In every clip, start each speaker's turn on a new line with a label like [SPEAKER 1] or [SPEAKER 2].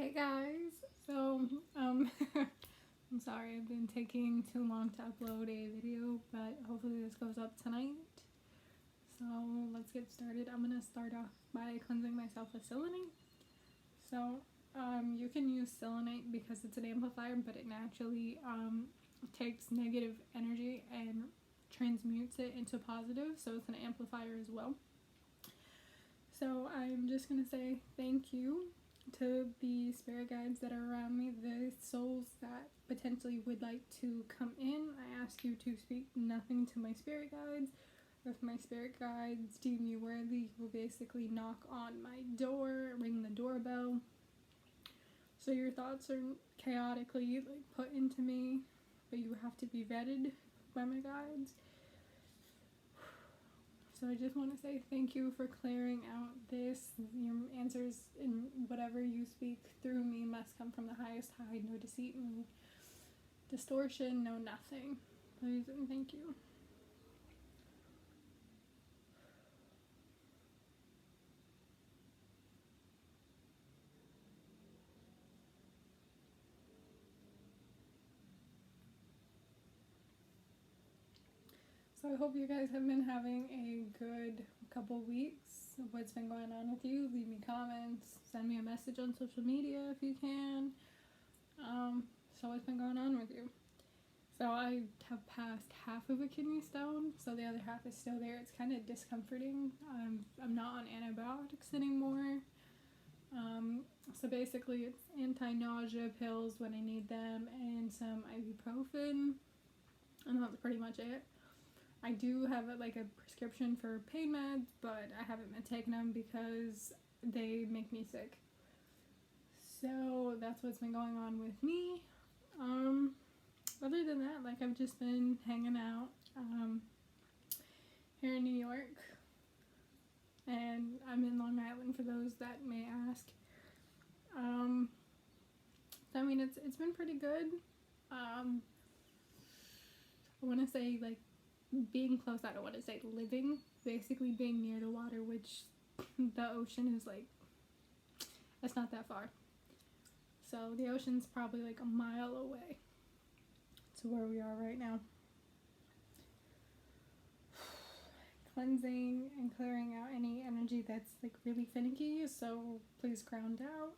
[SPEAKER 1] Hey guys, I'm sorry I've been taking too long to upload a video, but hopefully this goes up tonight. So let's get started. I'm gonna start off by cleansing myself with selenite. So you can use selenite because it's an amplifier, but it naturally takes negative energy and transmutes it into positive, so it's an amplifier as well. So I'm just gonna say thank you to the spirit guides that are around me, the souls that potentially would like to come in. I ask you to speak nothing to my spirit guides. If my spirit guides deem you worthy, you will basically knock on my door, ring the doorbell. So your thoughts are chaotically put into me, but you have to be vetted by my guides. So I just want to say thank you for clearing out this. Your answers in whatever you speak through me must come from the highest high. No deceit, no distortion, no nothing. Please and thank you. So I hope you guys have been having a good couple weeks. What's been going on with you? Leave me comments. Send me a message on social media if you can. So what's been going on with you? So I have passed half of a kidney stone, so the other half is still there. It's kind of discomforting. I'm not on antibiotics anymore. So basically it's anti-nausea pills when I need them and some ibuprofen, and that's pretty much it. I do have a prescription for pain meds, but I haven't been taking them because they make me sick. So that's what's been going on with me. Other than that, I've just been hanging out here in New York, and I'm in Long Island for those that may ask. I mean, it's been pretty good. I want to say being close. I don't want to say living. Basically, being near the water, which the ocean is it's not that far. So the ocean's probably a mile away to where we are right now. Cleansing and clearing out any energy that's really finicky, so please ground out.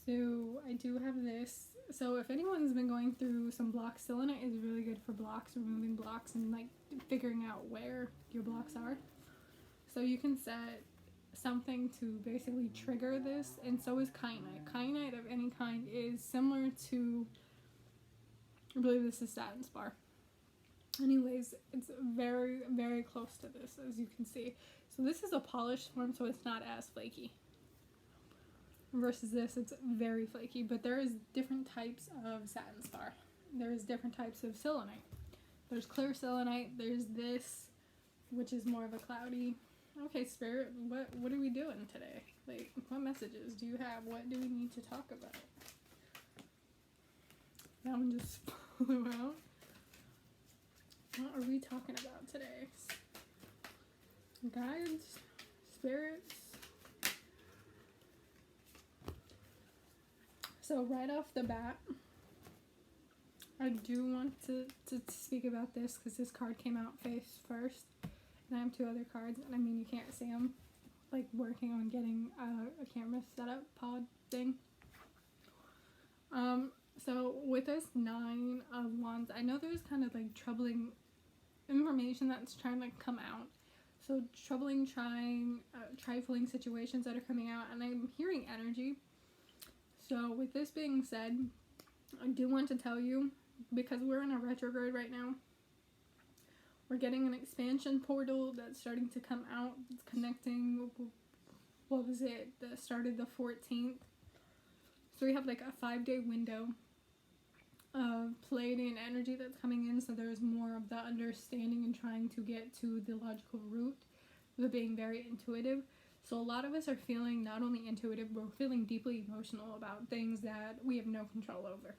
[SPEAKER 1] So I do have this. So if anyone's been going through some blocks, selenite is really good for blocks, removing blocks, and figuring out where your blocks are. So you can set something to basically trigger this, and so is kyanite. Kyanite of any kind is similar to, I believe this is satin spar. Anyways, it's very, very close to this, as you can see. So this is a polished form, so it's not as flaky. Versus this, it's very flaky, but there is different types of satin spar. There's different types of selenite. There's clear selenite, there's this, which is more of a cloudy. Okay, Spirit, what are we doing today? What messages do you have? What do we need to talk about? That one just flew out. What are we talking about today? Guides? Spirits? So right off the bat, I do want to speak about this because this card came out face first, and I have two other cards, and I mean you can't see them, working on getting a camera set up pod thing. So with this 9 of Wands, I know there's kind of troubling information that's trying to come out. So troubling, trifling situations that are coming out, and I'm hearing energy. So with this being said, I do want to tell you, because we're in a retrograde right now, we're getting an expansion portal that's starting to come out. It's connecting, started the 14th. So we have a 5-day window of Pleiadian energy that's coming in, so there's more of the understanding and trying to get to the logical root of being very intuitive. So a lot of us are feeling not only intuitive, but we're feeling deeply emotional about things that we have no control over.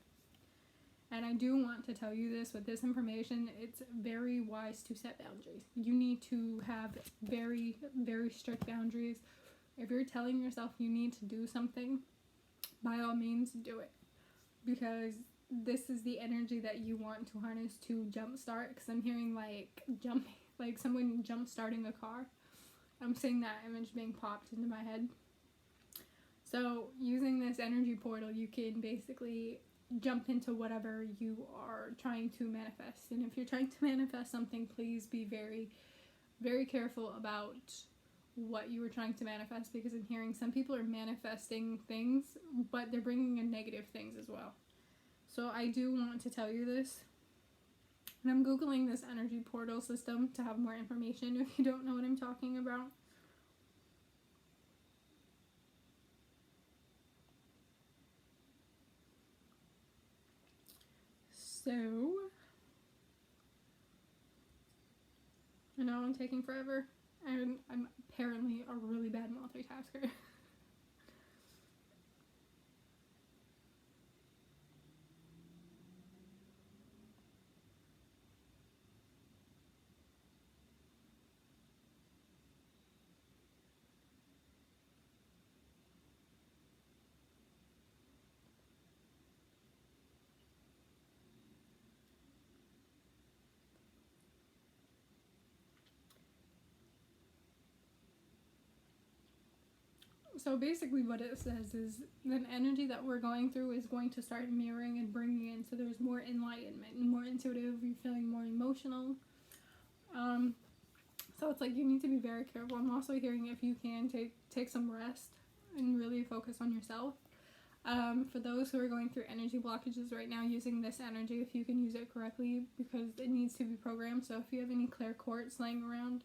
[SPEAKER 1] And I do want to tell you this, with this information, it's very wise to set boundaries. You need to have very, very strict boundaries If you're telling yourself you need to do something, by all means do it, because this is the energy that you want to harness to jumpstart. Because I'm hearing like jumping, like someone jump starting a car. I'm seeing that image being popped into my head. So using this energy portal, you can basically jump into whatever you are trying to manifest. And if you're trying to manifest something, please be very, very careful about what you were trying to manifest, because I'm hearing some people are manifesting things, but they're bringing in negative things as well. So I do want to tell you this. And I'm Googling this energy portal system to have more information if you don't know what I'm talking about. So, I know I'm taking forever, and I'm apparently a really bad multitasker. So basically what it says is the energy that we're going through is going to start mirroring and bringing in, so there's more enlightenment, more intuitive, you're feeling more emotional. So it's like you need to be very careful. I'm also hearing if you can take some rest and really focus on yourself. For those who are going through energy blockages right now, using this energy, if you can use it correctly, because it needs to be programmed. So if you have any clear quartz laying around,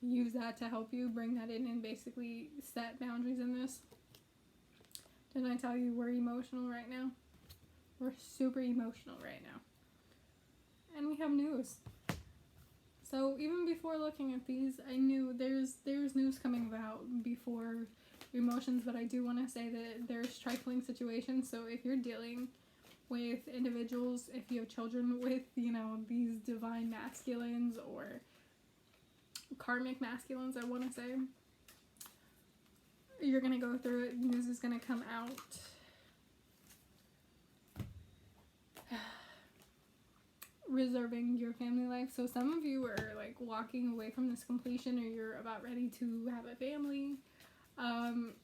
[SPEAKER 1] use that to help you bring that in and basically set boundaries in this. Didn't I tell you we're emotional right now? We're super emotional right now. And we have news. So even before looking at these, I knew there's news coming about before emotions, but I do want to say that there's trifling situations. So if you're dealing with individuals, if you have children with, these divine masculines or karmic masculines, I want to say, you're going to go through it. News is going to come out. Reserving your family life. So some of you are like walking away from this completion, or you're about ready to have a family. I'm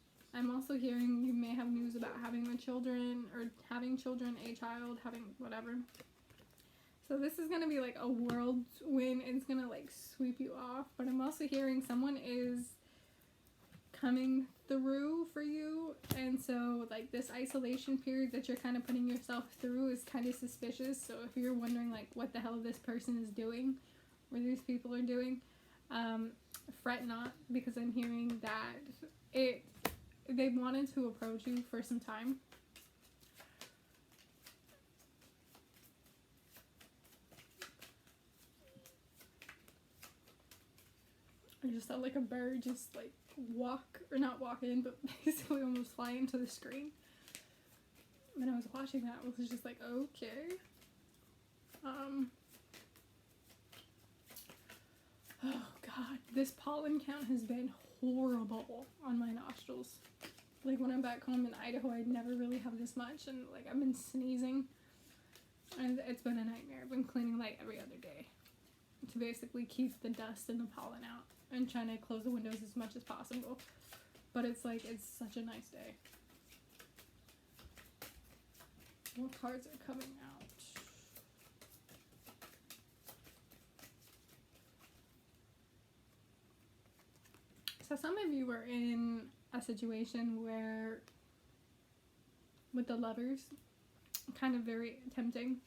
[SPEAKER 1] also hearing you may have news about having a child, a child, having whatever. So this is going to be like a whirlwind. It's going to like sweep you off. But I'm also hearing someone is coming through for you. And so like this isolation period that you're kind of putting yourself through is kind of suspicious. So if you're wondering like what the hell this person is doing, or these people are doing, fret not, because I'm hearing that they wanted to approach you for some time. I just felt like a bird just like not walk in, but basically almost fly into the screen. When I was watching that, I was just like, okay. Oh god, this pollen count has been horrible on my nostrils. Like when I'm back home in Idaho, I'd never really have this much, and like I've been sneezing, and it's been a nightmare. I've been cleaning like every other day to basically keep the dust and the pollen out, and trying to close the windows as much as possible. But it's like, it's such a nice day. What cards are coming out? So some of you are in a situation where, with the Lovers, kind of very tempting.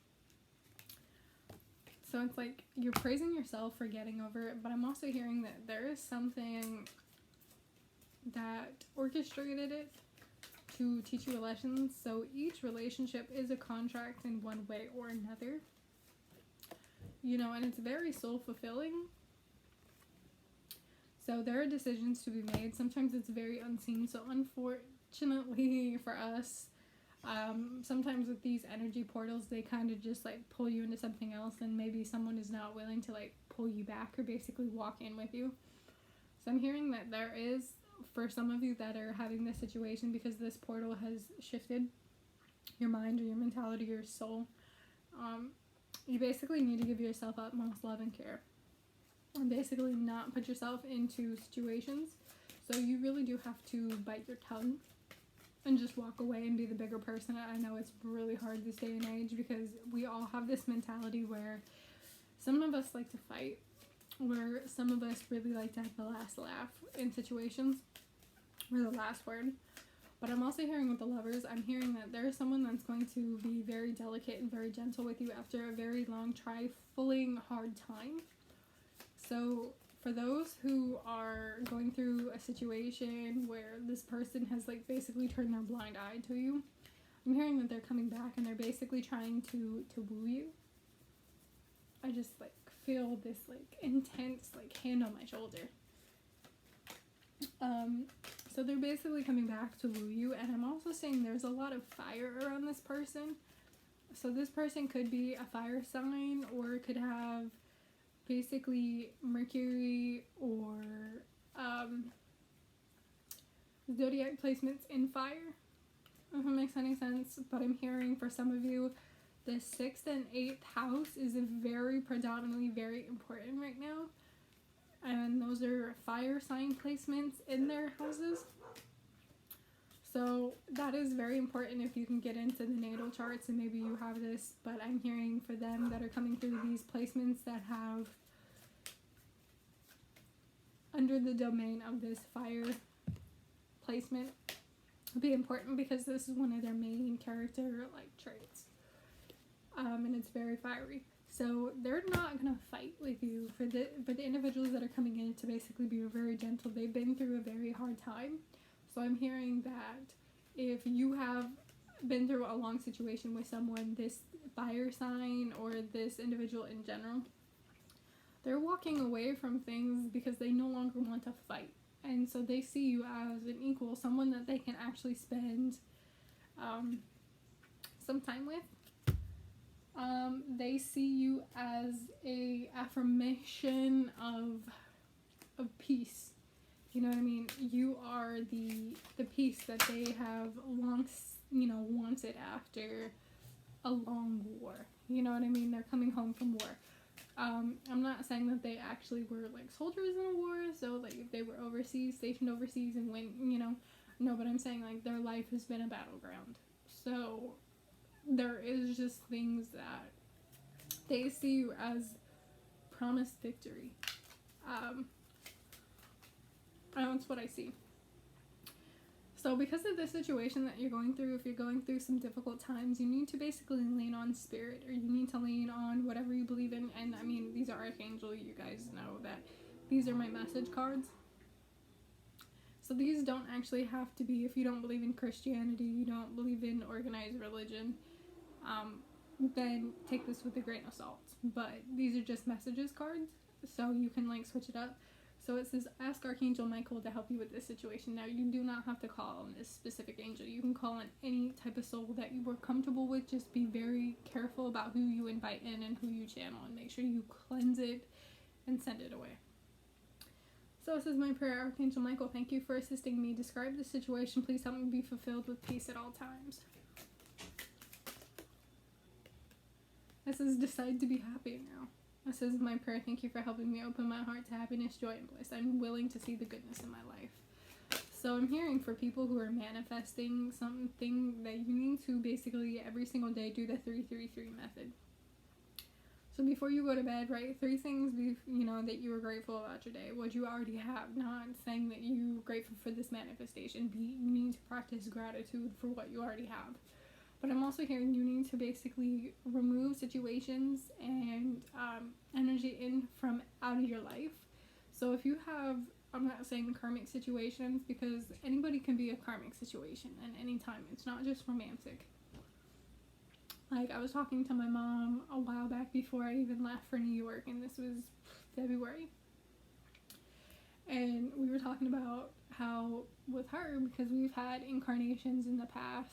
[SPEAKER 1] So it's like you're praising yourself for getting over it, but I'm also hearing that there is something that orchestrated it to teach you a lesson. So each relationship is a contract in one way or another, and it's very soul-fulfilling. So there are decisions to be made. Sometimes it's very unseen. So unfortunately for us, sometimes with these energy portals, they kind of just like pull you into something else, and maybe someone is not willing to like pull you back or basically walk in with you. So I'm hearing that there is for some of you that are having this situation, because this portal has shifted your mind or your mentality, your soul, you basically need to give yourself utmost love and care, and basically not put yourself into situations. So you really do have to bite your tongue and just walk away and be the bigger person. I know it's really hard this day and age, because we all have this mentality where some of us like to fight, where some of us really like to have the last laugh in situations, or the last word. But I'm also hearing with the Lovers, I'm hearing that there's someone that's going to be very delicate and very gentle with you after a very long, trifling, hard time. So for those who are going through a situation where this person has like basically turned their blind eye to you, I'm hearing that they're coming back and they're basically trying to woo you. I just like feel this like intense like hand on my shoulder. So they're basically coming back to woo you, and I'm also saying there's a lot of fire around this person. So this person could be a fire sign, or it could have basically Mercury or zodiac placements in fire, if it makes any sense. But I'm hearing for some of you, the 6th and 8th house is very predominantly very important right now. And those are fire sign placements in their houses. So that is very important if you can get into the natal charts, and maybe you have this. But I'm hearing for them that are coming through these placements that have under the domain of this fire placement be important, because this is one of their main character like traits. And it's very fiery. So they're not gonna fight with you. For the individuals that are coming in to basically be very gentle, they've been through a very hard time. So I'm hearing that if you have been through a long situation with someone, this fire sign or this individual in general, they're walking away from things because they no longer want to fight. And so they see you as an equal, someone that they can actually spend some time with. They see you as a affirmation of peace. You know what I mean? You are the peace that they have long, wanted after a long war. You know what I mean? They're coming home from war. I'm not saying that they actually were like soldiers in a war, so like if they were overseas, stationed overseas and went, no, but I'm saying like their life has been a battleground. So there is just things that they see you as promised victory. That's what I see. So because of the situation that you're going through, if you're going through some difficult times, you need to basically lean on spirit, or you need to lean on whatever you believe in. And I mean, these are Archangel. You guys know that these are my message cards. So these don't actually have to be, if you don't believe in Christianity, you don't believe in organized religion, then take this with a grain of salt. But these are just messages cards, so you can like switch it up. So it says, ask Archangel Michael to help you with this situation. Now, you do not have to call on this specific angel. You can call on any type of soul that you were comfortable with. Just be very careful about who you invite in and who you channel, and make sure you cleanse it and send it away. So this is my prayer. Archangel Michael, thank you for assisting me. Describe the situation. Please help me be fulfilled with peace at all times. This is decide to be happy now. This is my prayer. Thank you for helping me open my heart to happiness, joy, and bliss. I'm willing to see the goodness in my life. So I'm hearing for people who are manifesting something that you need to basically every single day do the 333 method. So before you go to bed, write 3 things that you were grateful about your day. What you already have. Not saying that you're grateful for this manifestation. You need to practice gratitude for what you already have. But I'm also hearing you need to basically remove situations and energy in from out of your life. So if you have, I'm not saying karmic situations, because anybody can be a karmic situation at any time. It's not just romantic. Like, I was talking to my mom a while back before I even left for New York, and this was February. And we were talking about how with her, because we've had incarnations in the past,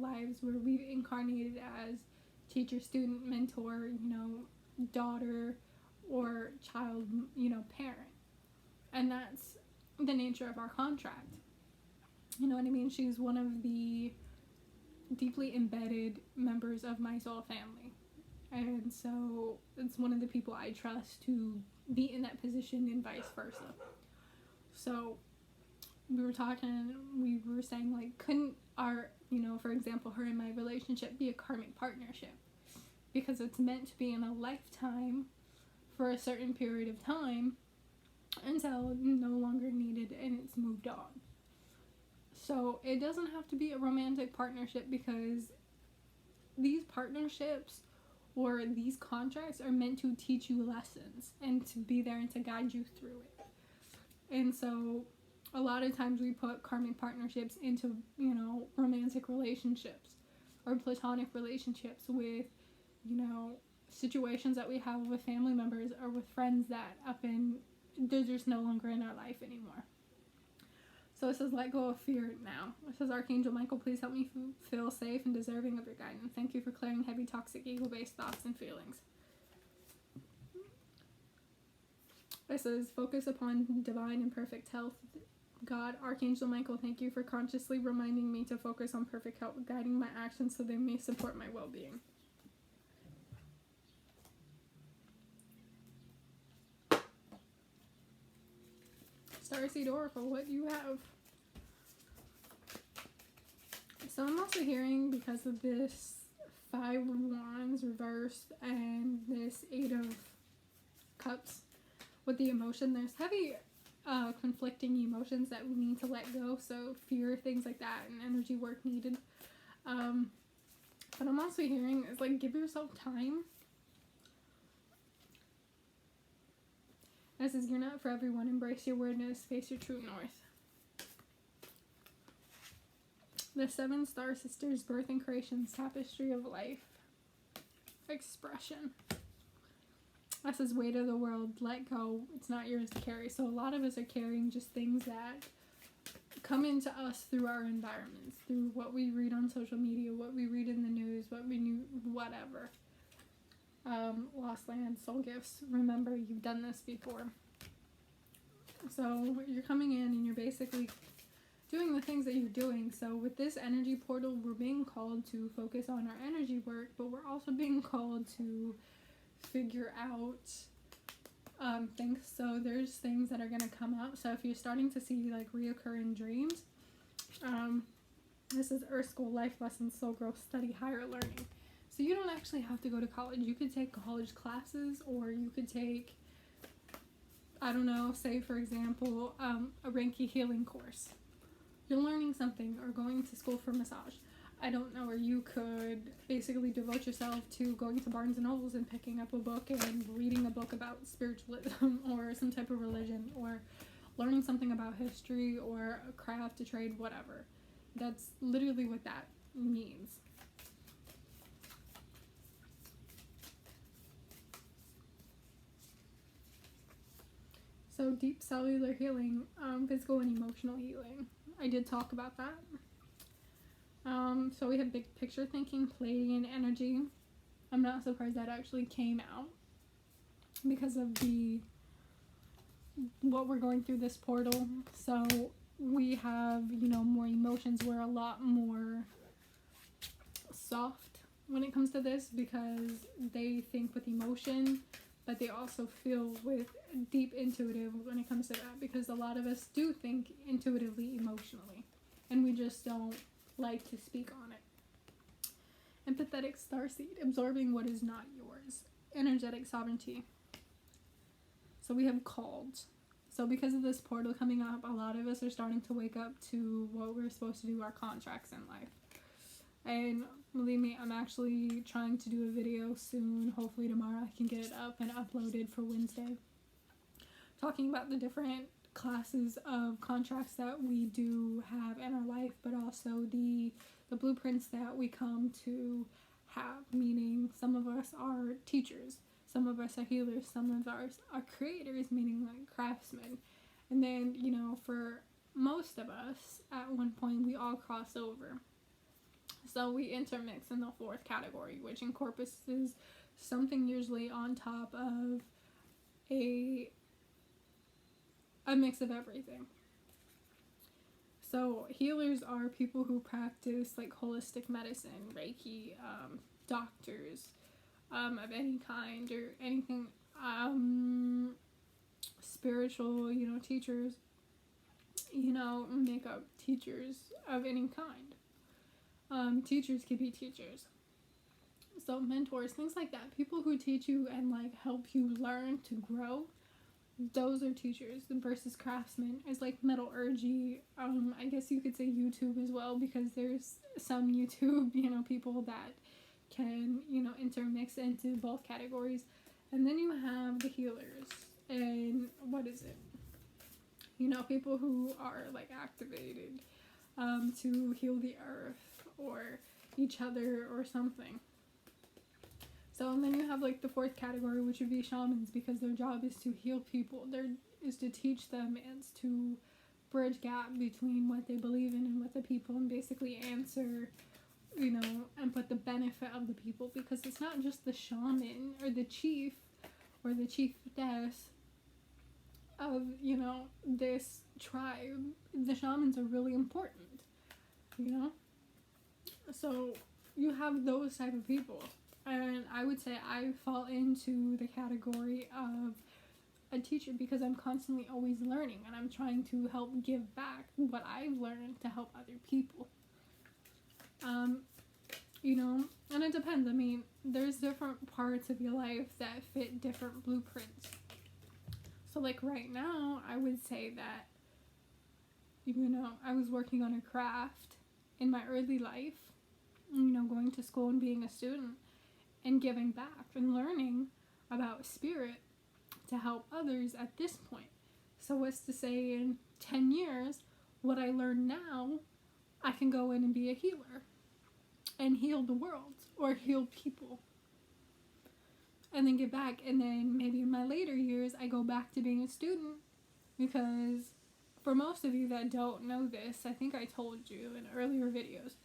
[SPEAKER 1] lives where we've incarnated as teacher, student, mentor, daughter, or child, parent. And that's the nature of our contract. You know what I mean? She's one of the deeply embedded members of my soul family. And so it's one of the people I trust to be in that position and vice versa. So we were saying, like, couldn't our, for example, her and my relationship be a karmic partnership? Because it's meant to be in a lifetime for a certain period of time until no longer needed and it's moved on. So it doesn't have to be a romantic partnership, because these partnerships or these contracts are meant to teach you lessons and to be there and to guide you through it. And so a lot of times we put karmic partnerships into, romantic relationships or platonic relationships with, situations that we have with family members or with friends that they're just no longer in our life anymore. So it says, let go of fear now. It says, Archangel Michael, please help me feel safe and deserving of your guidance. Thank you for clearing heavy, toxic, ego-based thoughts and feelings. It says, focus upon divine and perfect health. God, Archangel Michael, thank you for consciously reminding me to focus on perfect health, guiding my actions so they may support my well-being. Starseed Oracle, what do you have? So I'm also hearing, because of this 5 of Wands reversed and this 8 of Cups with the emotion, there's heavy conflicting emotions that we need to let go. So fear, things like that, and energy work needed. But I'm also hearing is, like, give yourself time. This is, you're not for everyone. Embrace your weirdness. Face your true north. The 7 Star Sisters, Birth and Creation's Tapestry of Life. Expression. This is weight of the world. Let go. It's not yours to carry. So a lot of us are carrying just things that come into us through our environments, through what we read on social media, what we read in the news, whatever. Lost land, soul gifts. Remember, you've done this before. So you're coming in and you're basically doing the things that you're doing. So with this energy portal, we're being called to focus on our energy work, but we're also being called to figure out things. So there's things that are going to come up. So if you're starting to see, like, reoccurring dreams, this is Earth School, Life Lessons, Soul Growth, Study, Higher Learning. So you don't actually have to go to college. You could take college classes, or you could take, I don't know, say for example, a Reiki healing course. You're learning something, or going to school for massage. I don't know, or you could basically devote yourself to going to Barnes and Nobles and picking up a book and reading a book about spiritualism or some type of religion, or learning something about history or a craft, a trade, whatever. That's literally what that means. So deep cellular healing, physical and emotional healing. I did talk about that. So we have big picture thinking, Pleiadian energy. I'm not surprised that actually came out because of what we're going through this portal. So we have, more emotions. We're a lot more soft when it comes to this, because they think with emotion, but they also feel with deep intuitive when it comes to that, because a lot of us do think intuitively, emotionally, and we just don't like to speak on it. Empathetic starseed, absorbing what is not yours. Energetic sovereignty. So we have called. So because of this portal coming up, a lot of us are starting to wake up to what we're supposed to do, our contracts in life. And believe me, I'm actually trying to do a video soon. Hopefully tomorrow I can get it up and uploaded for Wednesday, talking about the different classes of contracts that we do have in our life, but also the blueprints that we come to have, meaning some of us are teachers, some of us are healers, some of us are creators, meaning like craftsmen. And then, for most of us, at one point, we all cross over. So we intermix in the 4th category, which encompasses something usually on top of a mix of everything. So healers are people who practice like holistic medicine, Reiki, doctors of any kind or anything, spiritual, teachers, makeup teachers of any kind. Teachers could be teachers. So mentors, things like that. People who teach you and like help you learn to grow. Those are teachers. Versus craftsmen is like metallurgy. I guess you could say YouTube as well, because there's some YouTube, people that can, intermix into both categories. And then you have the healers. And what is it? People who are like activated to heal the earth or each other or something. So, and then you have like the fourth category, which would be shamans, because their job is to heal people. Is to teach them and to bridge gap between what they believe in and what the people, and basically answer, and put the benefit of the people, because it's not just the shaman or the chief or the chiefess of, this tribe. The shamans are really important, So you have those type of people. And I would say I fall into the category of a teacher, because I'm constantly always learning and I'm trying to help give back what I've learned to help other people. And it depends. I mean, there's different parts of your life that fit different blueprints. So like right now, I would say that, I was working on a craft in my early life, going to school and being a student and giving back and learning about spirit to help others at this point. So what's to say in 10 years, what I learn now, I can go in and be a healer and heal the world or heal people and then give back. And then maybe in my later years, I go back to being a student, because for most of you that don't know this, I think I told you in earlier videos,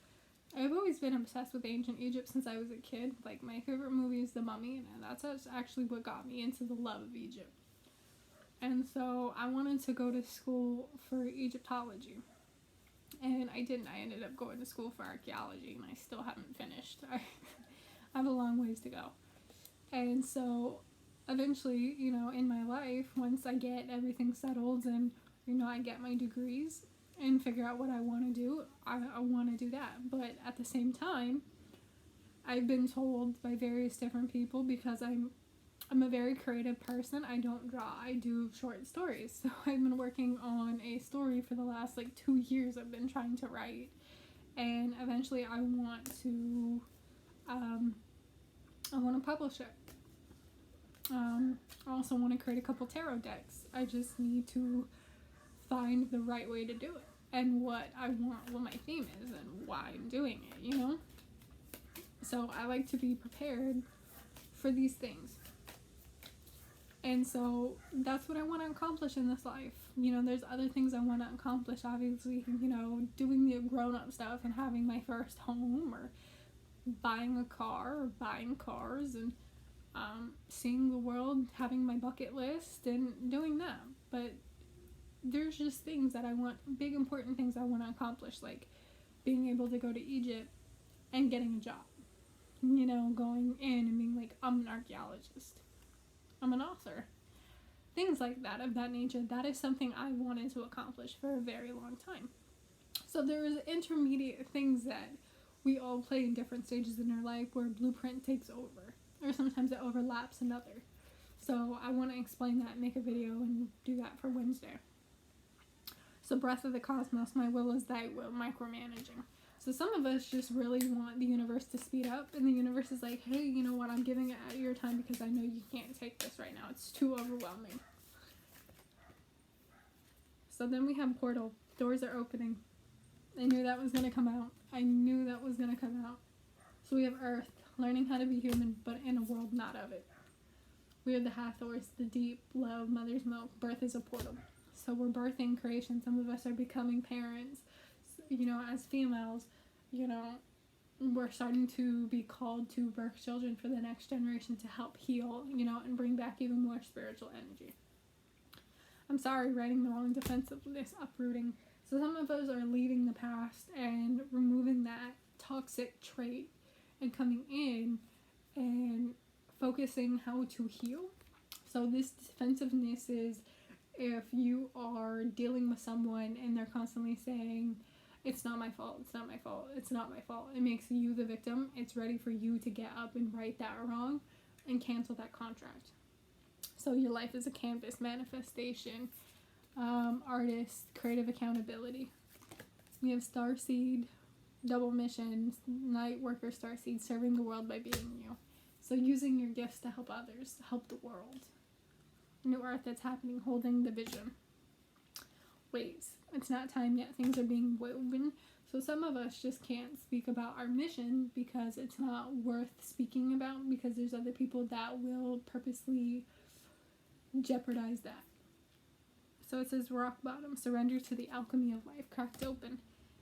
[SPEAKER 1] I've always been obsessed with ancient Egypt since I was a kid. Like, my favorite movie is The Mummy, and that's actually what got me into the love of Egypt. And so I wanted to go to school for Egyptology. And I didn't. I ended up going to school for archaeology, and I still haven't finished. I have a long ways to go. And so eventually, in my life, once I get everything settled and, I get my degrees and figure out what I want to do, I want to do that. But at the same time, I've been told by various different people, because I'm a very creative person. I don't draw. I do short stories. So I've been working on a story for the last 2 years. I've been trying to write, and eventually I want to publish it. I also want to create a couple tarot decks. I just need to find the right way to do it, and what I want, what my theme is, and why I'm doing it, So I like to be prepared for these things. And so that's what I want to accomplish in this life. There's other things I want to accomplish, obviously, doing the grown-up stuff and having my first home, or buying a car, or buying cars, and seeing the world, having my bucket list, and doing that. But there's just things that I want, big important things I want to accomplish, like being able to go to Egypt and getting a job, going in and being like, I'm an archaeologist, I'm an author, things like that, of that nature. That is something I wanted to accomplish for a very long time. So there's intermediate things that we all play in different stages in our life where blueprint takes over, or sometimes it overlaps another. So I want to explain that and make a video and do that for Wednesday. So breath of the cosmos, my will is thy will, micromanaging. So some of us just really want the universe to speed up, and the universe is like, hey, you know what, I'm giving it at your time because I know you can't take this right now. It's too overwhelming. So then we have portal. Doors are opening. I knew that was going to come out. So we have earth, learning how to be human, but in a world not of it. We have the Hathors, the deep love, mother's milk. Birth is a portal. So we're birthing creation. Some of us are becoming parents, as females, we're starting to be called to birth children for the next generation to help heal, and bring back even more spiritual energy. I'm sorry, writing the wrong defensiveness, uprooting. So some of us are leaving the past and removing that toxic trait and coming in and focusing how to heal. So this defensiveness is if you are dealing with someone and they're constantly saying, it's not my fault, it's not my fault, it's not my fault. It makes you the victim. It's ready for you to get up and right that wrong and cancel that contract. So your life is a canvas, manifestation, artist, creative accountability. We have starseed, double mission, night worker, starseed, serving the world by being you. So using your gifts to help others, help the world. New earth that's happening, holding the vision. Waves. It's not time yet. Things are being woven. So some of us just can't speak about our mission because it's not worth speaking about, because there's other people that will purposely jeopardize that. So it says rock bottom, surrender to the alchemy of life, cracked open,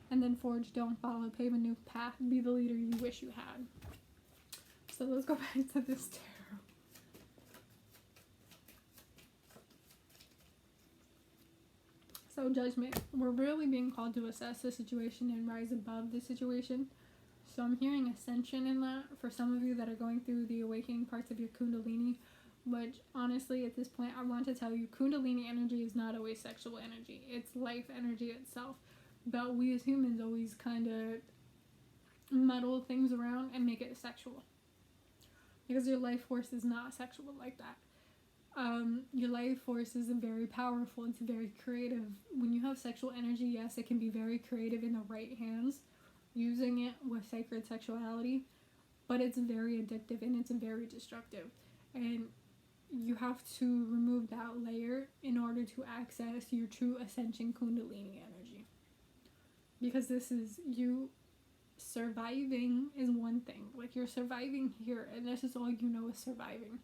[SPEAKER 1] and then forge, don't follow, pave a new path, be the leader you wish you had. So let's go back to this tarot. So judgment, we're really being called to assess the situation and rise above the situation. So I'm hearing ascension in that for some of you that are going through the awakening parts of your kundalini, which honestly at this point I want to tell you, kundalini energy is not always sexual energy. It's life energy itself. But we as humans always kind of muddle things around and make it sexual. Because your life force is not sexual like that. Your life force is very powerful. It's very creative. When you have sexual energy, yes, it can be very creative in the right hands, using it with sacred sexuality, but it's very addictive and it's very destructive. And you have to remove that layer in order to access your true ascension kundalini energy. Because this is you surviving is one thing. Like, you're surviving here, and this is all you know is surviving.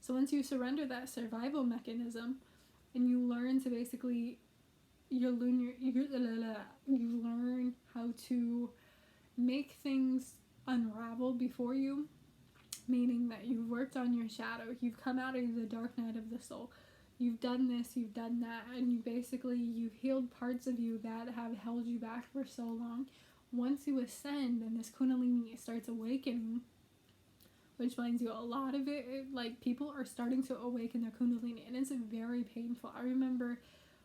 [SPEAKER 1] So once you surrender that survival mechanism and you learn to basically, you learn how to make things unravel before you, meaning that you've worked on your shadow, you've come out of the dark night of the soul, you've done this, you've done that, and you've healed parts of you that have held you back for so long. Once you ascend and this kundalini starts awakening, which finds you a lot of it, like, people are starting to awaken their kundalini, and it's very painful. I remember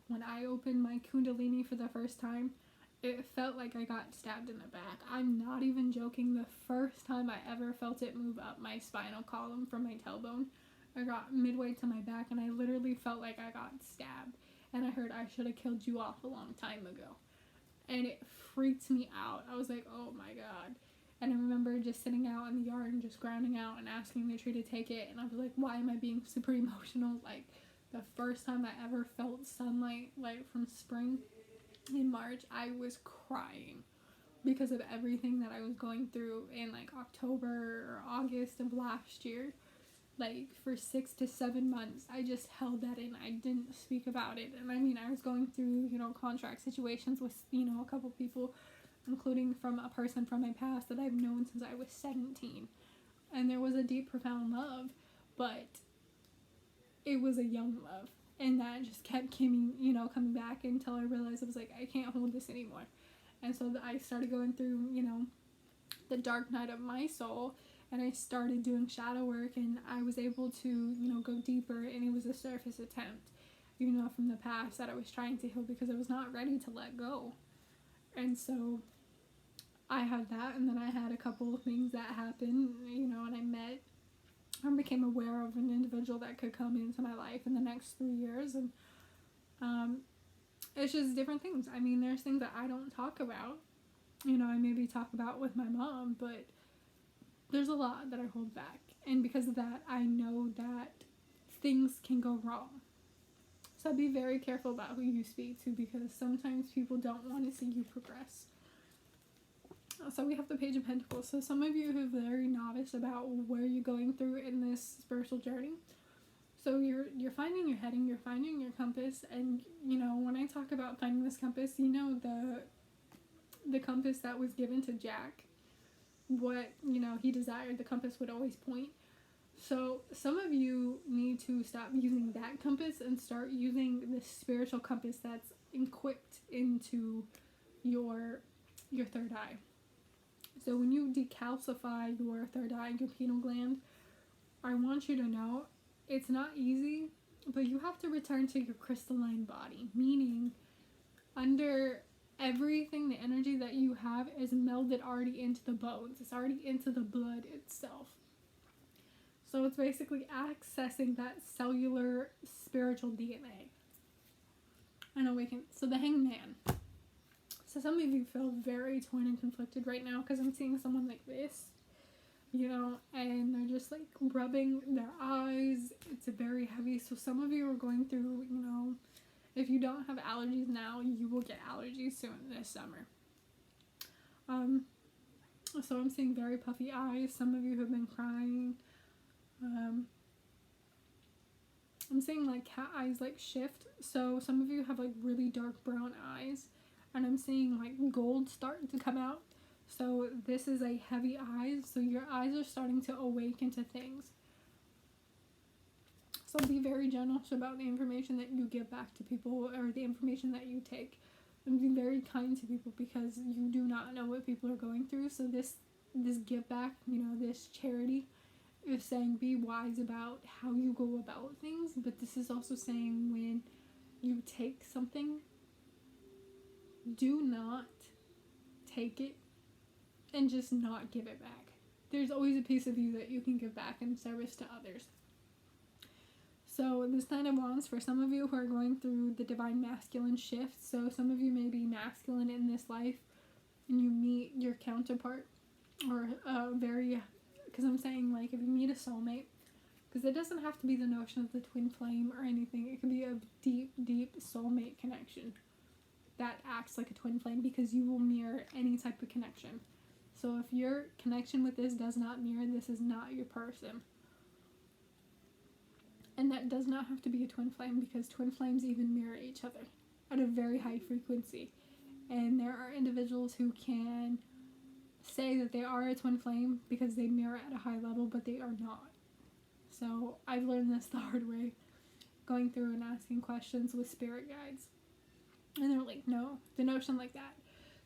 [SPEAKER 1] when I opened my kundalini for the first time, it felt like I got stabbed in the back. I'm not even joking. The first time I ever felt it move up my spinal column from my tailbone, I got midway to my back, and I literally felt like I got stabbed. And I heard, I should have killed you off a long time ago. And it freaked me out. I was like, oh my god. And I remember just sitting out in the yard and just grounding out and asking the tree to take it. And I was like, why am I being super emotional? Like, the first time I ever felt sunlight, like, from spring in March, I was crying because of everything that I was going through in, like, October or August of last year. Like, for 6 to 7 months, I just held that in. I didn't speak about it. And I mean, I was going through, contract situations with, a couple people, including from a person from my past that I've known since I was 17. And there was a deep, profound love, but it was a young love. And that just kept coming back until I realized I was like, I can't hold this anymore. And so I started going through, the dark night of my soul, and I started doing shadow work, and I was able to, go deeper, and it was a surface attempt, from the past that I was trying to heal because I was not ready to let go. And so I had that, and then I had a couple of things that happened, and I became aware of an individual that could come into my life in the next 3 years, and it's just different things. I mean, there's things that I don't talk about, I maybe talk about with my mom, but there's a lot that I hold back, and because of that, I know that things can go wrong. So be very careful about who you speak to, because sometimes people don't want to see you progress. So we have the Page of Pentacles. So some of you who are very novice about where you're going through in this spiritual journey. So you're finding your heading, you're finding your compass, and when I talk about finding this compass, the compass that was given to Jack, what he desired, the compass would always point. So some of you need to stop using that compass and start using the spiritual compass that's equipped into your third eye. So when you decalcify your third eye, your pineal gland, I want you to know it's not easy, but you have to return to your crystalline body, meaning under everything, the energy that you have is melded already into the bones. It's already into the blood itself. So it's basically accessing that cellular spiritual DNA and awaken. So the Hanged Man. So some of you feel very torn and conflicted right now because I'm seeing someone like this, and they're just like rubbing their eyes. It's very heavy. So some of you are going through, if you don't have allergies now, you will get allergies soon this summer. So I'm seeing very puffy eyes. Some of you have been crying. I'm seeing like cat eyes like shift. So some of you have like really dark brown eyes. And I'm seeing like gold starting to come out. So this is a heavy eyes. So your eyes are starting to awaken to things. So be very generous about the information that you give back to people or the information that you take. And be very kind to people because you do not know what people are going through. So this give back, this charity is saying be wise about how you go about things. But this is also saying when you take something, do not take it and just not give it back. There's always a piece of you that you can give back in service to others. So this Nine of Wands, for some of you who are going through the divine masculine shift, so some of you may be masculine in this life and you meet your counterpart or because I'm saying like if you meet a soulmate, because it doesn't have to be the notion of the twin flame or anything. It could be a deep, deep soulmate connection that acts like a twin flame because you will mirror any type of connection. So if your connection with this does not mirror, this is not your person. And that does not have to be a twin flame because twin flames even mirror each other at a very high frequency. And there are individuals who can say that they are a twin flame because they mirror at a high level, but they are not. So I've learned this the hard way, going through and asking questions with spirit guides. And they're like, no, the notion like that.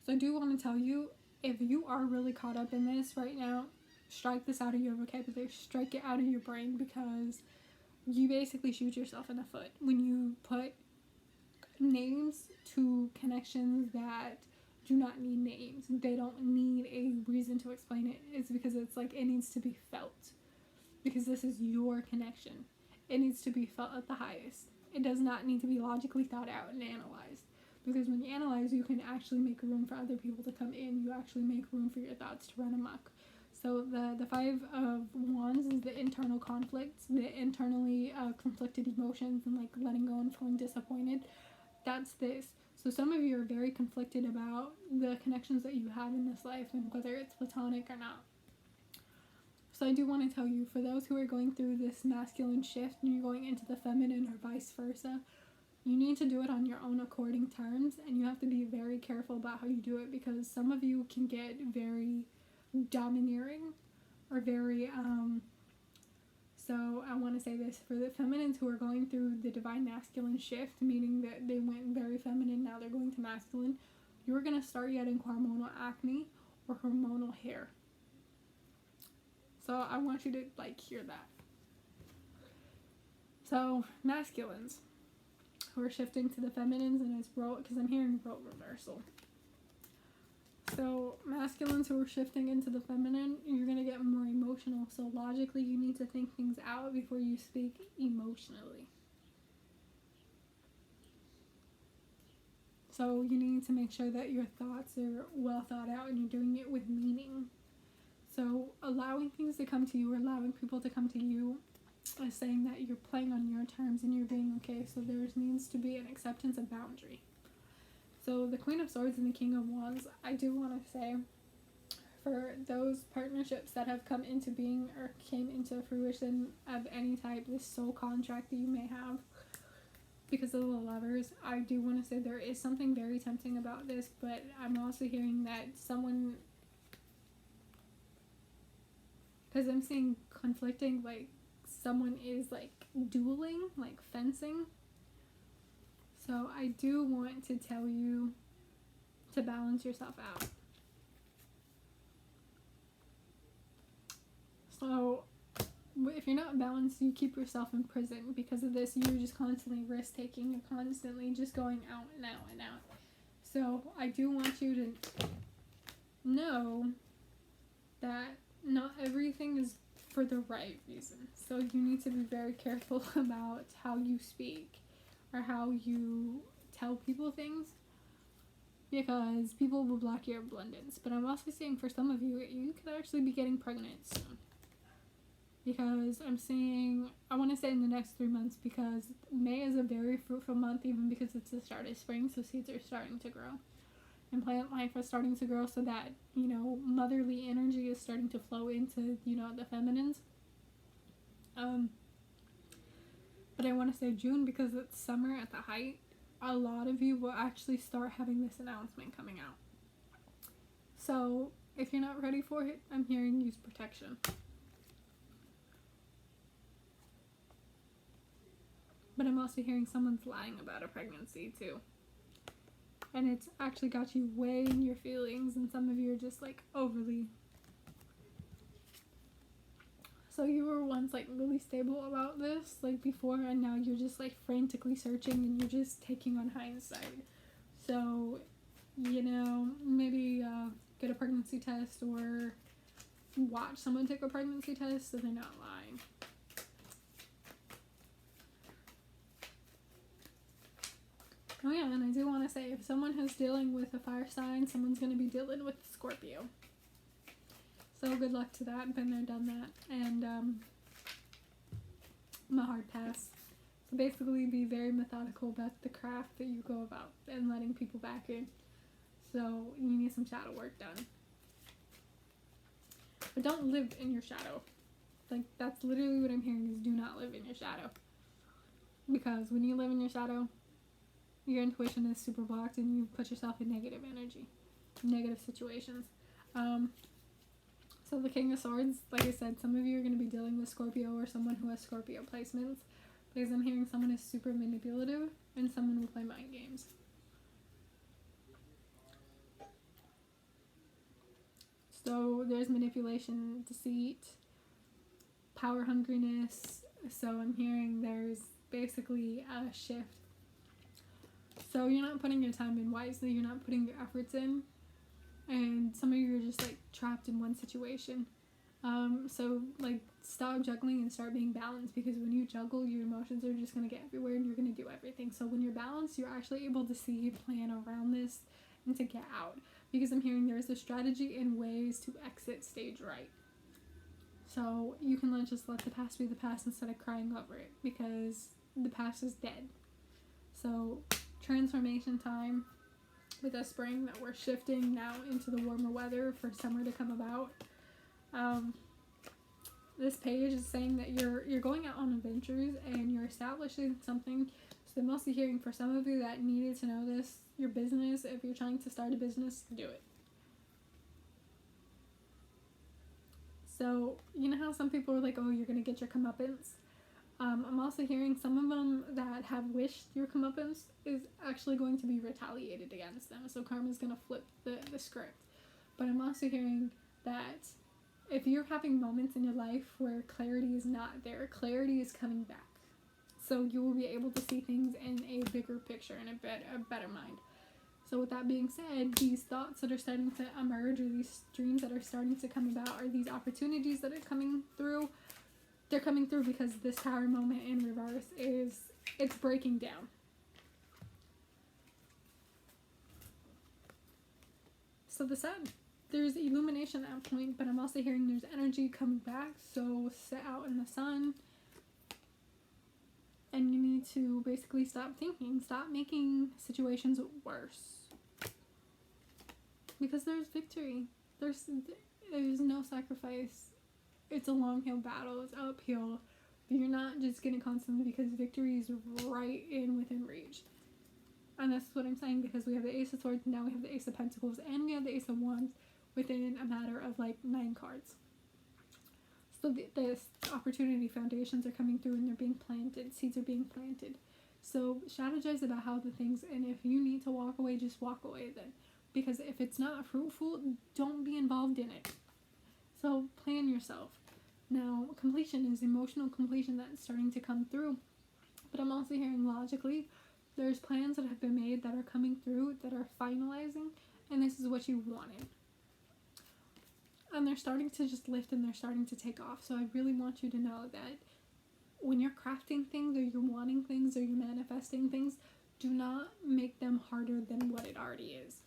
[SPEAKER 1] So I do want to tell you, if you are really caught up in this right now, strike this out of your vocabulary, strike it out of your brain, because you basically shoot yourself in the foot when you put names to connections that do not need names. They don't need a reason to explain it. It's because it's like it needs to be felt. Because this is your connection. It needs to be felt at the highest. It does not need to be logically thought out and analyzed. Because when you analyze, you can actually make room for other people to come in. You actually make room for your thoughts to run amok. So the Five of Wands is the internal conflicts, the internally conflicted emotions and like letting go and feeling disappointed. That's this. So some of you are very conflicted about the connections that you have in this life and whether it's platonic or not. So I do want to tell you, for those who are going through this masculine shift and you're going into the feminine or vice versa, you need to do it on your own according terms, and you have to be very careful about how you do it because some of you can get very domineering or very so I want to say this for the feminines who are going through the divine masculine shift, meaning that they went very feminine, now they're going to masculine. You're going to start getting hormonal acne or hormonal hair. So I want you to hear that. So masculines who are shifting to the feminines, and it's role, because I'm hearing role reversal. So masculines who are shifting into the feminine, you're going to get more emotional. So logically, you need to think things out before you speak emotionally. So you need to make sure that your thoughts are well thought out and you're doing it with meaning. So allowing things to come to you or allowing people to come to you is saying that you're playing on your terms and you're being okay. So there needs to be an acceptance of boundary. So the Queen of Swords and the King of Wands, I do want to say, for those partnerships that have come into being or came into fruition of any type, this soul contract that you may have because of the Lovers, I do want to say there is something very tempting about this, but I'm also hearing that someone, because I'm seeing conflicting, someone is dueling, fencing. So I do want to tell you to balance yourself out. So if you're not balanced, you keep yourself in prison. Because of this, you're just constantly risk taking. You're constantly just going out and out and out. So I do want you to know that not everything is for the right reason. So you need to be very careful about how you speak or how you tell people things, because people will block your abundance. But I'm also saying for some of you, you could actually be getting pregnant soon. Because I'm saying, I want to say in the next 3 months, because May is a very fruitful month, even because it's the start of spring, so seeds are starting to grow. And plant life is starting to grow, so that, motherly energy is starting to flow into, the feminines. But I want to say June, because it's summer at the height, a lot of you will actually start having this announcement coming out. So if you're not ready for it, I'm hearing use protection. But I'm also hearing someone's lying about a pregnancy too. And it's actually got you way in your feelings, and some of you are just overly. So you were once really stable about this before, and now you're just frantically searching, and you're just taking on hindsight. So, maybe get a pregnancy test or watch someone take a pregnancy test so they're not lying. Oh yeah, and I do want to say, if someone who's dealing with a fire sign, someone's going to be dealing with Scorpio. So good luck to that. Been there, done that. And I'm a hard pass. So basically be very methodical about the craft that you go about and letting people back in. So you need some shadow work done. But don't live in your shadow. That's literally what I'm hearing, is do not live in your shadow. Because when you live in your shadow, your intuition is super blocked, and you put yourself in negative energy, negative situations. So the King of Swords, like I said, some of you are going to be dealing with Scorpio or someone who has Scorpio placements, because I'm hearing someone is super manipulative and someone will play mind games. So there's manipulation, deceit, power hungriness. So I'm hearing there's basically a shift. So you're not putting your time in wisely, you're not putting your efforts in, and some of you are just trapped in one situation. So stop juggling and start being balanced, because when you juggle, your emotions are just going to get everywhere and you're going to do everything. So when you're balanced, you're actually able to see a plan around this and to get out, because I'm hearing there's a strategy and ways to exit stage right. So you can just let the past be the past instead of crying over it, because the past is dead. So transformation time with the spring, that we're shifting now into the warmer weather for summer to come about. This page is saying that you're going out on adventures and you're establishing something. So I'm mostly hearing, for some of you that needed to know this, your business, if you're trying to start a business, do it. So you know how some people are oh, you're gonna get your comeuppance? I'm also hearing some of them that have wished your comeuppance is actually going to be retaliated against them. So karma's going to flip the script. But I'm also hearing that if you're having moments in your life where clarity is not there, clarity is coming back. So you will be able to see things in a bigger picture, in a better mind. So with that being said, these thoughts that are starting to emerge, or these dreams that are starting to come about, or these opportunities that are coming through, they're coming through because this Tower moment in reverse it's breaking down. So there's illumination at that point, but I'm also hearing there's energy coming back. So sit out in the sun, and you need to basically stop making situations worse. Because there's victory. There's no sacrifice. It's a long hill battle, it's uphill, but you're not just getting constantly, because victory is right within reach. And that's what I'm saying, because we have the Ace of Swords, now we have the Ace of Pentacles, and we have the Ace of Wands within a matter of 9 cards. So the opportunity foundations are coming through, and they're being planted, seeds are being planted. So strategize about how the things, and if you need to walk away, just walk away then. Because if it's not fruitful, don't be involved in it. So plan yourself. Now, completion is emotional completion that's starting to come through. But I'm also hearing logically, there's plans that have been made that are coming through, that are finalizing, and this is what you wanted. And they're starting to just lift and they're starting to take off. So I really want you to know that when you're crafting things or you're wanting things or you're manifesting things, do not make them harder than what it already is.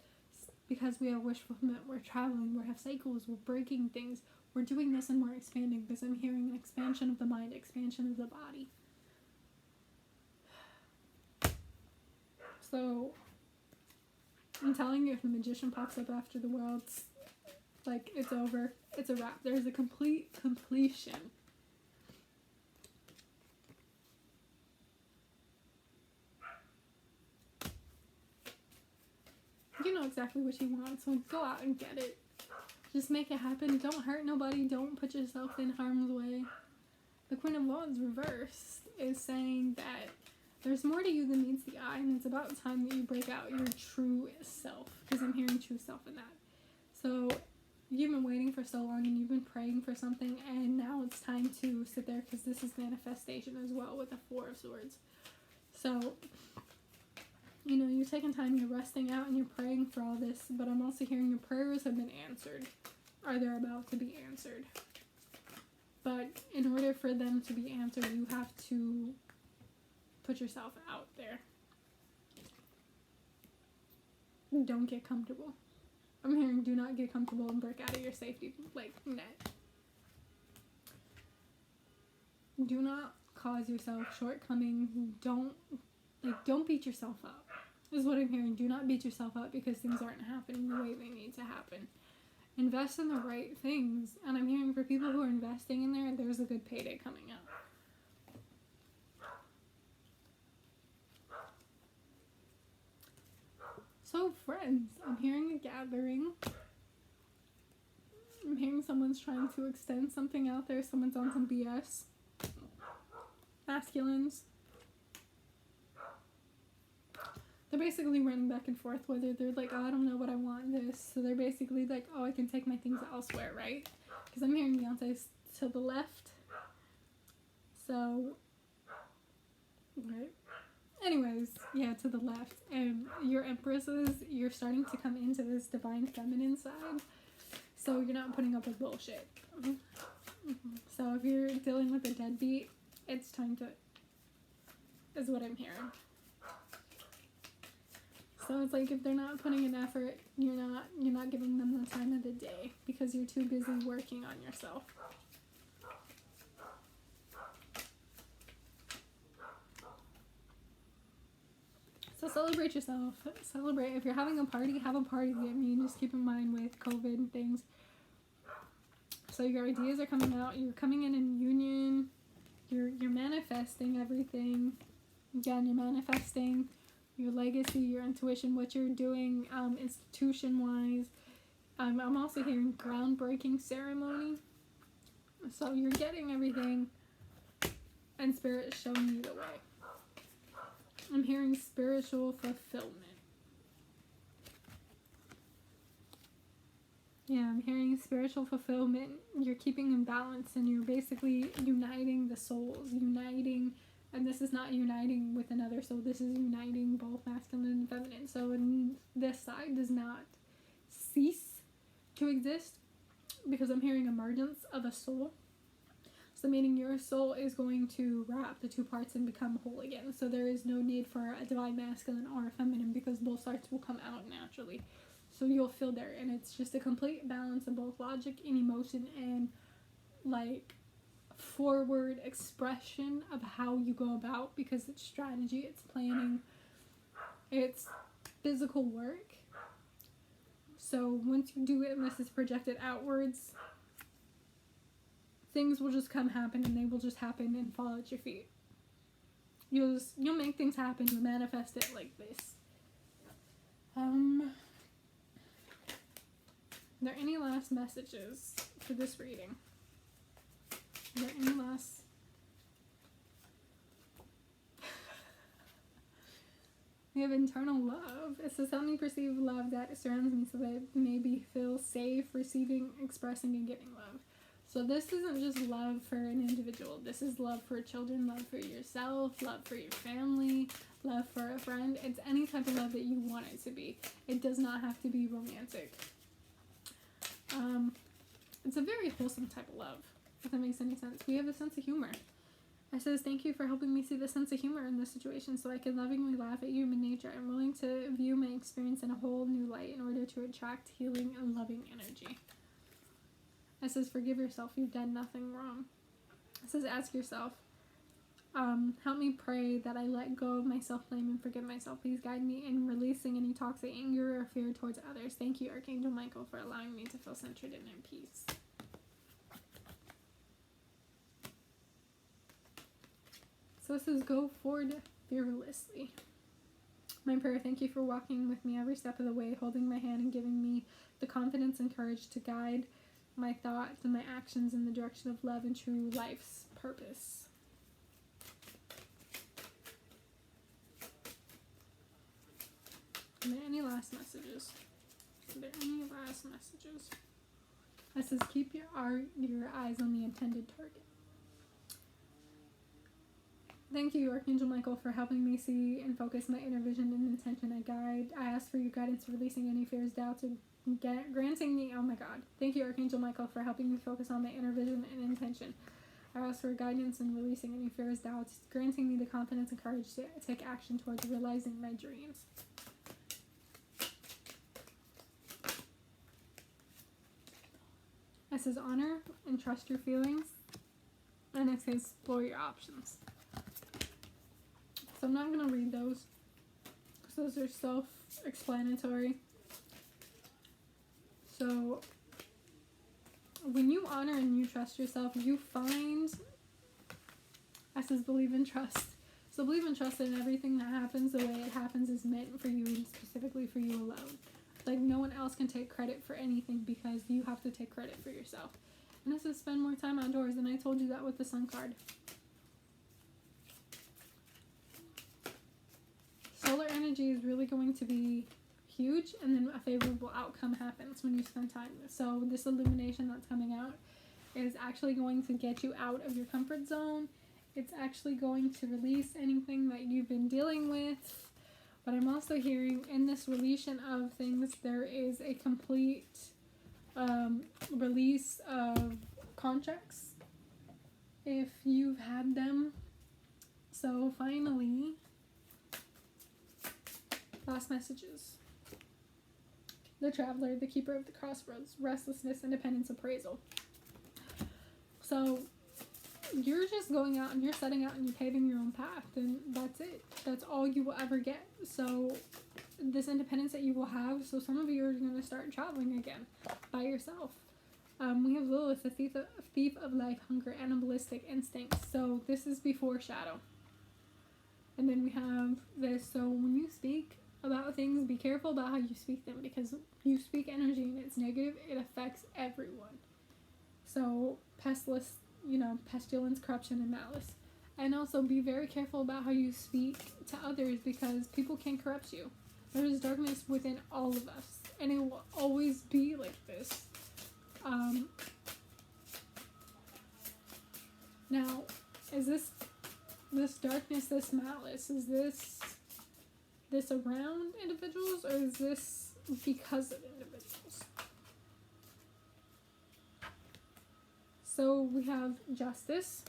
[SPEAKER 1] Because we have wish fulfillment, we're traveling, we have cycles, we're breaking things, we're doing this and we're expanding, because I'm hearing an expansion of the mind, expansion of the body. So I'm telling you, if the magician pops up after the world's like, it's over, it's a wrap. There's a complete completion. You know exactly what you want, so go out and get it. Just make it happen. Don't hurt nobody. Don't put yourself in harm's way. The Queen of Wands reversed is saying that there's more to you than meets the eye, and it's about time that you break out your true self, because I'm hearing true self in that. So you've been waiting for so long and you've been praying for something, and now it's time to sit there, because this is manifestation as well with the Four of Swords. So, you know, you're taking time, you're resting out, and you're praying for all this, but I'm also hearing your prayers have been answered, or they're about to be answered. But in order for them to be answered, you have to put yourself out there. Don't get comfortable. I'm hearing do not get comfortable and break out of your safety net. Do not cause yourself shortcoming. Don't beat yourself up. Is what I'm hearing. Do not beat yourself up because things aren't happening the way they need to happen. Invest in the right things. And I'm hearing for people who are investing in there, there's a good payday coming up. So friends, I'm hearing a gathering. I'm hearing someone's trying to extend something out there. Someone's on some BS. Masculines. They're basically running back and forth, whether they're like, oh, I don't know what I want this. So they're basically like, oh, I can take my things elsewhere, right? Because I'm hearing Beyonce's to the left. So, right. Anyways, yeah, to the left. And your empresses, you're starting to come into this divine feminine side. So you're not putting up with bullshit. So if you're dealing with a deadbeat, it's time to, is what I'm hearing. So it's like if they're not putting in effort, you're not giving them the time of the day because you're too busy working on yourself. So celebrate yourself. Celebrate. If you're having a party, have a party. I mean, just keep in mind with COVID and things. So your ideas are coming out. You're coming in union. You're manifesting everything. Again, you're manifesting your legacy, your intuition, what you're doing institution-wise. I'm also hearing groundbreaking ceremony. So you're getting everything, and Spirit is showing you the way. I'm hearing spiritual fulfillment. Yeah, I'm hearing spiritual fulfillment. You're keeping in balance, and you're basically uniting the souls, and this is not uniting with another soul, this is uniting both masculine and feminine. So this side does not cease to exist because I'm hearing emergence of a soul. So meaning your soul is going to wrap the two parts and become whole again. So there is no need for a divine masculine or a feminine because both sides will come out naturally. So you'll feel there, and it's just a complete balance of both logic and emotion and like forward expression of how you go about, because it's strategy, it's planning, it's physical work. So once you do it and this is projected outwards, things will just happen, and they will just happen and fall at your feet. You'll make things happen, you'll manifest it like this. Are there any last messages for this reading? Are there any last... We have internal love. It says, help me perceive love that surrounds me so that it maybe feel safe receiving, expressing, and giving love. So this isn't just love for an individual. This is love for children, love for yourself, love for your family, love for a friend. It's any type of love that you want it to be. It does not have to be romantic. It's a very wholesome type of love, if that makes any sense. We have a sense of humor. It says, thank you for helping me see the sense of humor in this situation so I can lovingly laugh at human nature. I'm willing to view my experience in a whole new light in order to attract healing and loving energy. It says, forgive yourself, you've done nothing wrong. It says, ask yourself, help me pray that I let go of my self-blame and forgive myself. Please guide me in releasing any toxic anger or fear towards others. Thank you, Archangel Michael, for allowing me to feel centered and in peace. So it says, go forward fearlessly. My prayer, thank you for walking with me every step of the way, holding my hand and giving me the confidence and courage to guide my thoughts and my actions in the direction of love and true life's purpose. Are there any last messages? It says, keep your eyes on the intended target. Thank you, Archangel Michael, for helping me see and focus my inner vision and intention. I ask for your guidance, releasing any fears, doubts, and granting me, oh my God. Thank you, Archangel Michael, for helping me focus on my inner vision and intention. I ask for guidance in releasing any fears, doubts, granting me the confidence and courage to take action towards realizing my dreams. It says, honor and trust your feelings. And it says, explore your options. So I'm not going to read those, because those are self-explanatory. So when you honor and you trust yourself, you find, it says, believe and trust. So believe and trust that everything that happens, the way it happens, is meant for you and specifically for you alone. Like, no one else can take credit for anything because you have to take credit for yourself. And this is spend more time outdoors, and I told you that with the Sun card. Solar energy is really going to be huge, and then a favorable outcome happens when you spend time. So this illumination that's coming out is actually going to get you out of your comfort zone. It's actually going to release anything that you've been dealing with. But I'm also hearing in this releasing of things, there is a complete release of contracts if you've had them. So finally, last messages. The Traveler, the Keeper of the Crossroads, Restlessness, Independence, Appraisal. So you're just going out and you're setting out and you're paving your own path, and that's it. That's all you will ever get. So this independence that you will have, so some of you are going to start traveling again by yourself. We have Lilith, the thief of life, hunger, animalistic instincts. So this is before shadow. And then we have this, so when you speak about things, be careful about how you speak them, because you speak energy and it's negative, it affects everyone. So pestilence, corruption, and malice. And also be very careful about how you speak to others, because people can corrupt you. There is darkness within all of us, and it will always be like this. Now, is this darkness, this malice, is this around individuals, or is this because of individuals? So we have Justice,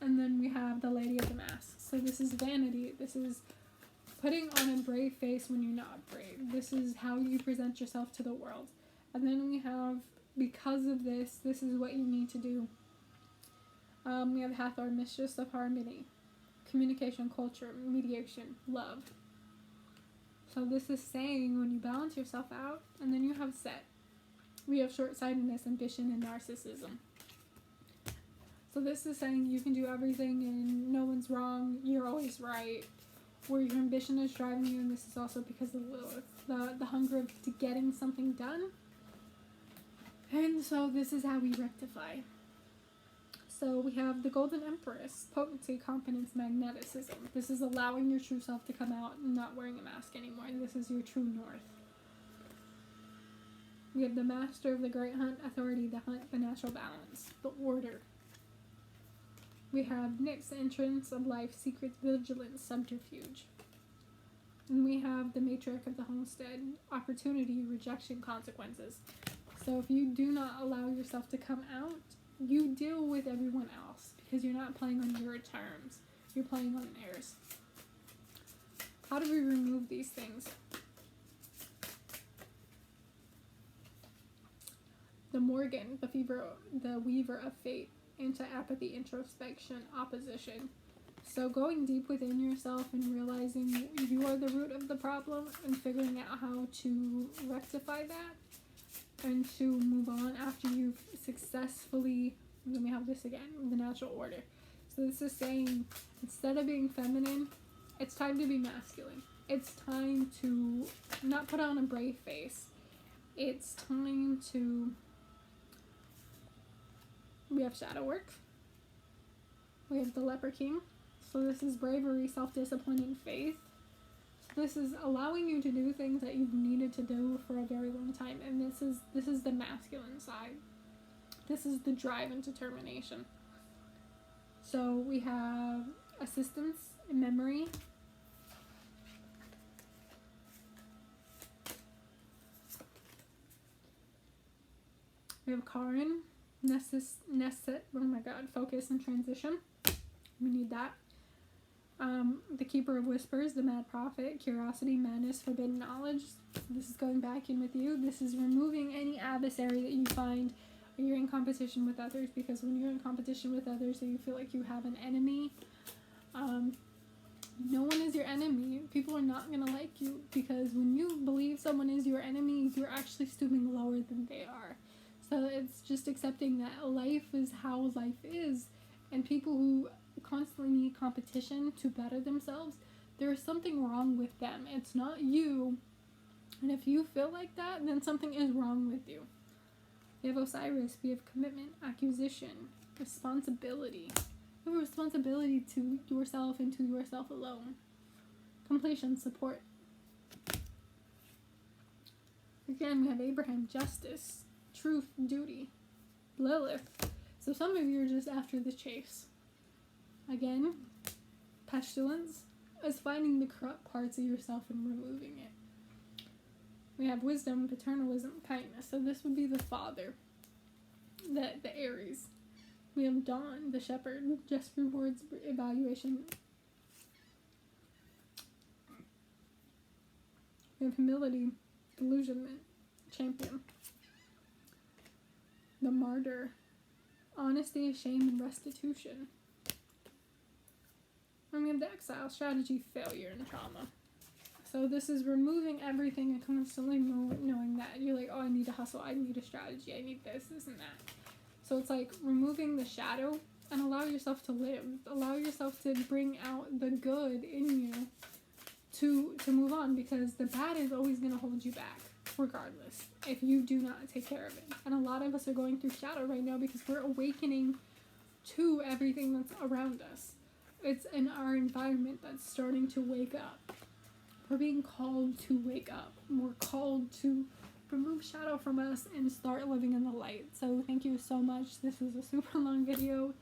[SPEAKER 1] and then we have the Lady of the Mask. So this is vanity. This is putting on a brave face when you're not brave. This is how you present yourself to the world. And then we have, because of this is what you need to do. We have Hathor, Mistress of Harmony, communication, culture, mediation, love. So this is saying when you balance yourself out, and then you have Set. We have short-sightedness, ambition, and narcissism. So this is saying you can do everything and no one's wrong, you're always right, where your ambition is driving you, and this is also because of Lilith, the hunger to getting something done. And so this is how we rectify. So we have the Golden Empress, potency, confidence, magnetism. This is allowing your true self to come out and not wearing a mask anymore. This is your true north. We have the Master of the Great Hunt, authority, the hunt, the natural balance, the order. We have Nyx, entrance of life, secrets, vigilance, subterfuge. And we have the matriarch of the homestead, opportunity, rejection, consequences. So if you do not allow yourself to come out, you deal with everyone else because you're not playing on your terms. You're playing on theirs. How do we remove these things? The Morgan, the weaver of fate, into apathy, introspection, opposition. So going deep within yourself and realizing you are the root of the problem and figuring out how to rectify that and to move on after you've successfully, let me have this again, the natural order. So this is saying, instead of being feminine, it's time to be masculine. It's time to not put on a brave face. It's time to, we have shadow work. We have the Leper King. So this is bravery, self-discipline, and faith. So this is allowing you to do things that you've needed to do for a very long time. And this is the masculine side. This is the drive and determination. So we have assistance, memory. We have Karin, focus and transition. We need that. The Keeper of Whispers, the Mad Prophet, curiosity, madness, forbidden knowledge. This is going back in with you. This is removing any adversary that you find or you're in competition with others, because when you're in competition with others and you feel like you have an enemy, no one is your enemy. People are not going to like you, because when you believe someone is your enemy, you're actually stooping lower than they are. So it's just accepting that life is how life is, and people who constantly need competition to better themselves, there is something wrong with them. It's not you. And if you feel like that, then something is wrong with you. We have Osiris. We have commitment, acquisition, responsibility. You have a responsibility to yourself and to yourself alone. Completion, support. Again, we have Abraham, justice, truth, duty. Lilith. So some of you are just after the chase. Again, pestilence is finding the corrupt parts of yourself and removing it. We have wisdom, paternalism, kindness. So this would be the father, the Aries. We have Dawn, the shepherd, just rewards, evaluation. We have humility, delusionment, champion. The martyr, honesty, shame, and restitution. And we have the exile, strategy, failure, and trauma. So this is removing everything and constantly knowing that you're like, oh, I need to hustle, I need a strategy, I need this and that. So it's like removing the shadow and allow yourself to live. Allow yourself to bring out the good in you to move on, because the bad is always going to hold you back, regardless, if you do not take care of it. And a lot of us are going through shadow right now because we're awakening to everything that's around us. It's in our environment that's starting to wake up. We're being called to wake up. We're called to remove shadow from us and start living in the light. So thank you so much. This is a super long video.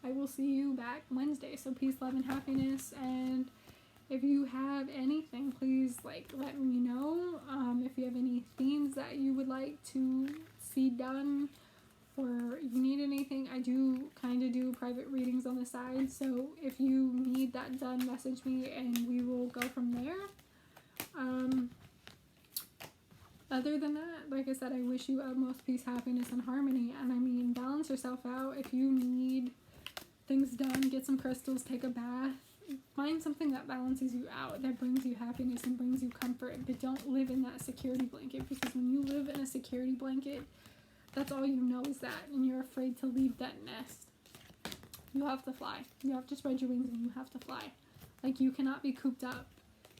[SPEAKER 1] I will see you back Wednesday. So peace, love, and happiness. And if you have anything, please let me know. If you have any themes that you would like to see done, or you need anything, I do kind of do private readings on the side. So if you need that done, message me and we will go from there. Other than that, like I said, I wish you utmost peace, happiness, and harmony. And I mean, balance yourself out. If you need things done, get some crystals, take a bath, find something that balances you out, that brings you happiness and brings you comfort. But don't live in that security blanket, because when you live in a security blanket, that's all you know is that, and you're afraid to leave that nest. You have to fly. You have to spread your wings and you have to fly. Like, you cannot be cooped up,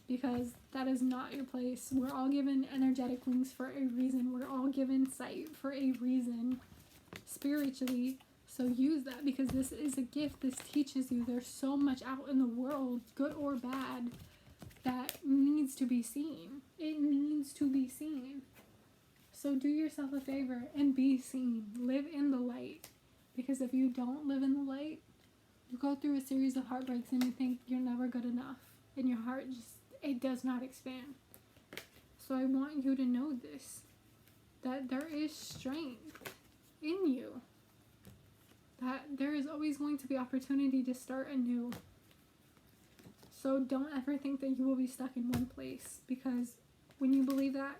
[SPEAKER 1] because that is not your place. We're all given energetic wings for a reason. We're all given sight for a reason, spiritually. So use that, because this is a gift. This teaches you there's so much out in the world, good or bad, that needs to be seen. It needs to be seen. So do yourself a favor and be seen. Live in the light. Because if you don't live in the light, you go through a series of heartbreaks and you think you're never good enough. And your heart it does not expand. So I want you to know this, that there is strength in you. That there is always going to be opportunity to start anew. So don't ever think that you will be stuck in one place, because when you believe that,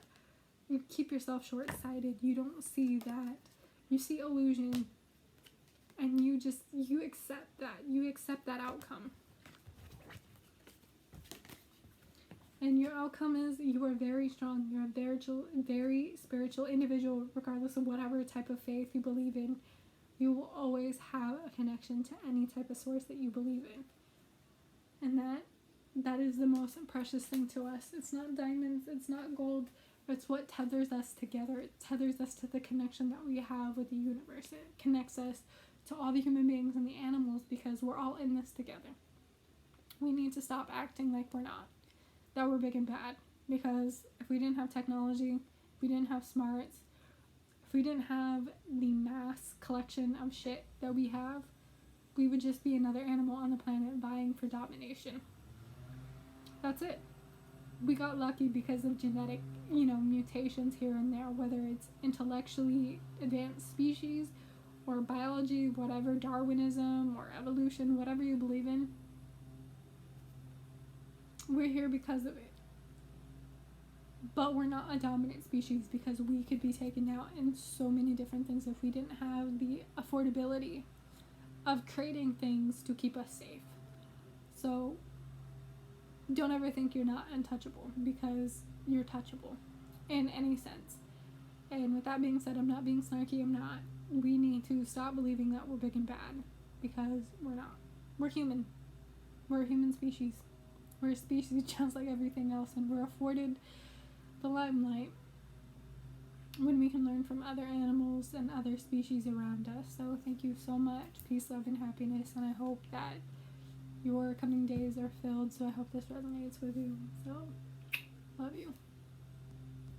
[SPEAKER 1] you keep yourself short-sighted. You don't see that. You see illusion, and you accept that. You accept that outcome. And your outcome is you are very strong. You're a very spiritual individual, regardless of whatever type of faith you believe in. You will always have a connection to any type of source that you believe in. And that is the most precious thing to us. It's not diamonds, it's not gold. It's what tethers us together. It tethers us to the connection that we have with the universe. It connects us to all the human beings and the animals, because we're all in this together. We need to stop acting like we're not, that we're big and bad. Because if we didn't have technology, if we didn't have smarts, if we didn't have the mass collection of shit that we have, we would just be another animal on the planet vying for domination. That's it. We got lucky because of genetic, mutations here and there, whether it's intellectually advanced species or biology, whatever, Darwinism or evolution, whatever you believe in. We're here because of it. But we're not a dominant species, because we could be taken out in so many different things if we didn't have the affordability of creating things to keep us safe. So don't ever think you're not untouchable, because you're touchable in any sense. And with that being said, I'm not being snarky. I'm not. We need to stop believing that we're big and bad, because we're not. We're human. We're a human species. We're a species just like everything else, and we're afforded the limelight when we can learn from other animals and other species around us. So thank you so much. Peace, love, and happiness. And I hope that your coming days are filled. So I hope this resonates with you. So love you.